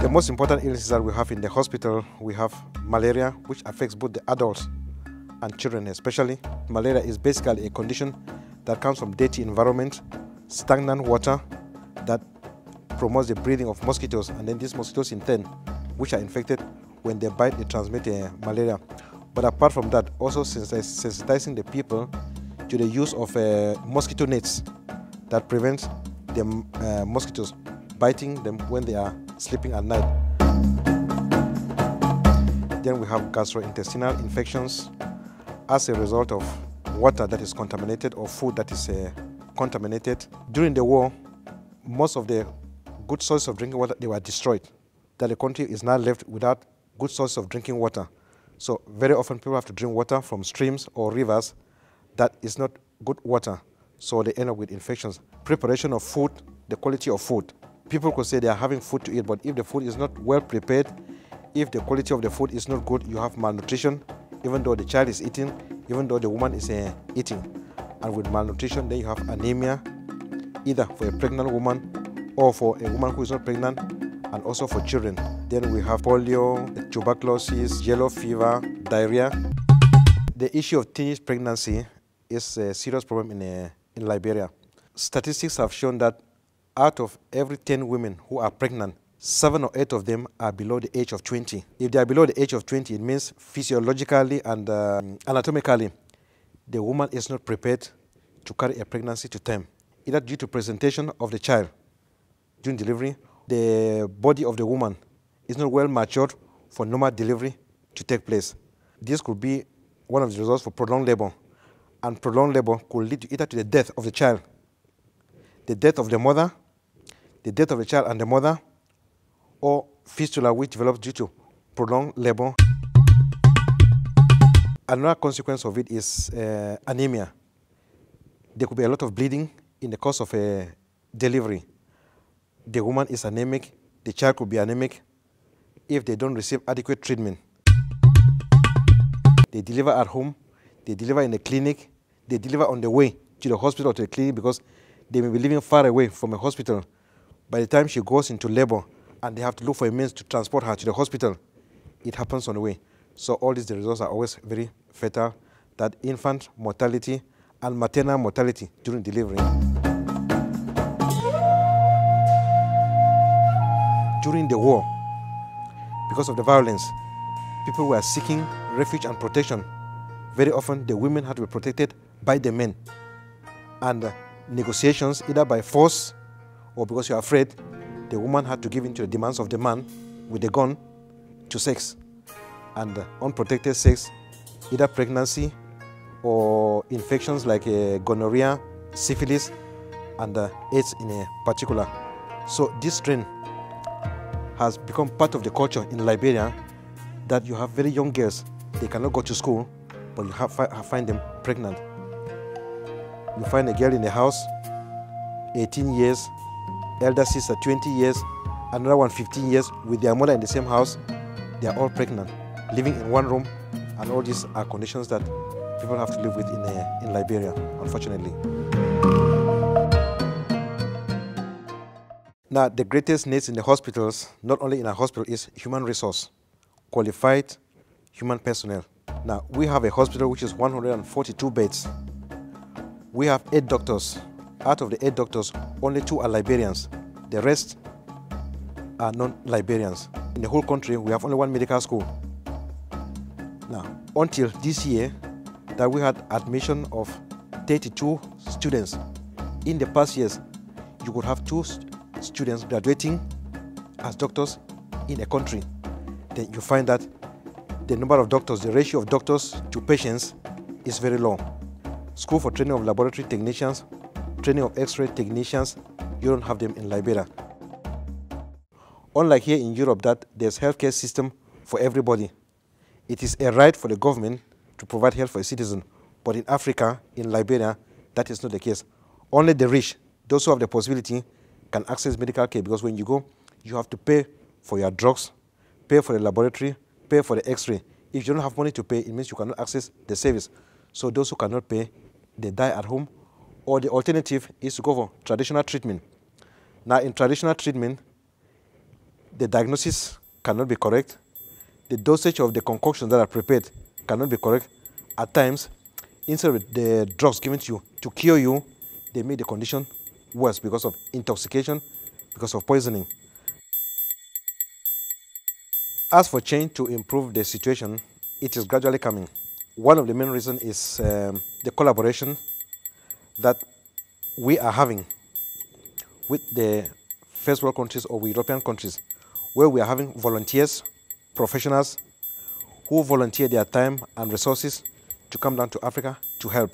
The most important illnesses that we have in the hospital, we have malaria, which affects both the adults and children especially. Malaria is basically a condition that comes from dirty environment, stagnant water that promotes the breeding of mosquitoes, and then these mosquitoes in turn, which are infected, when they bite, they transmit malaria. But apart from that, also sensitizing the people to the use of mosquito nets that prevent the mosquitoes biting them when they are sleeping at night. Then we have gastrointestinal infections as a result of water that is contaminated or food that is contaminated. During the war, most of the good sources of drinking water, they were destroyed. That the country is now left without good sources of drinking water. So very often people have to drink water from streams or rivers that is not good water. So they end up with infections. Preparation of food, the quality of food. People could say they are having food to eat, but if the food is not well prepared, if the quality of the food is not good, you have malnutrition, even though the child is eating, even though the woman is eating. And with malnutrition, then you have anemia, either for a pregnant woman or for a woman who is not pregnant, and also for children. Then we have polio, tuberculosis, yellow fever, diarrhea. The issue of teenage pregnancy is a serious problem in Liberia. Statistics have shown that out of every 10 women who are pregnant, 7 or 8 of them are below the age of 20. If they are below the age of 20, it means physiologically and anatomically, the woman is not prepared to carry a pregnancy to term, either due to presentation of the child during delivery. The body of the woman is not well matured for normal delivery to take place. This could be one of the results for prolonged labor, and prolonged labor could lead to either to the death of the child, the death of the mother, the death of the child and the mother, or fistula which develops due to prolonged labor. Another consequence of it is anemia. There could be a lot of bleeding in the course of a delivery. The woman is anemic, the child could be anemic if they don't receive adequate treatment. They deliver at home, they deliver in the clinic, they deliver on the way to the hospital or to the clinic because they may be living far away from a hospital. By the time she goes into labor and they have to look for a means to transport her to the hospital, it happens on the way. So all these results are always very fatal, that infant mortality and maternal mortality during delivery. During the war, because of the violence, people were seeking refuge and protection. Very often, the women had to be protected by the men. And negotiations, either by force or because you're afraid, the woman had to give in to the demands of the man with a gun to sex. And unprotected sex, either pregnancy or infections like gonorrhea, syphilis, and AIDS in particular. So this trend has become part of the culture in Liberia, that you have very young girls, they cannot go to school, but you find them pregnant. You find a girl in the house, 18 years, elder sister 20 years, another one 15 years, with their mother in the same house. They are all pregnant, living in one room, and all these are conditions that people have to live with in Liberia, unfortunately. Now, the greatest needs in the hospitals, not only in our hospital, is human resource, qualified human personnel. Now, we have a hospital which is 142 beds. We have 8 doctors. Out of the 8 doctors, only 2 are Liberians. The rest are non-Liberians. In the whole country, we have only 1 medical school. Now, until this year, that we had admission of 32 students. In the past years, you could have 2 students graduating as doctors in a country. Then you find that the number of doctors, the ratio of doctors to patients is very low. School for training of laboratory technicians, training of X-ray technicians, you don't have them in Liberia. Unlike here in Europe, that there's healthcare system for everybody. It is a right for the government to provide health for a citizen. But in Africa, in Liberia, that is not the case. Only the rich, those who have the possibility, can access medical care, because when you go, you have to pay for your drugs, pay for the laboratory, pay for the X-ray. If you don't have money to pay, it means you cannot access the service. So those who cannot pay, they die at home, or the alternative is to go for traditional treatment. Now, in traditional treatment, the diagnosis cannot be correct. The dosage of the concoctions that are prepared cannot be correct. At times, instead of the drugs given to you to cure you, they make the condition worse because of intoxication, because of poisoning. As for change to improve the situation, it is gradually coming. One of the main reasons is the collaboration that we are having with the first world countries or European countries, where we are having volunteers, professionals who volunteer their time and resources to come down to Africa to help.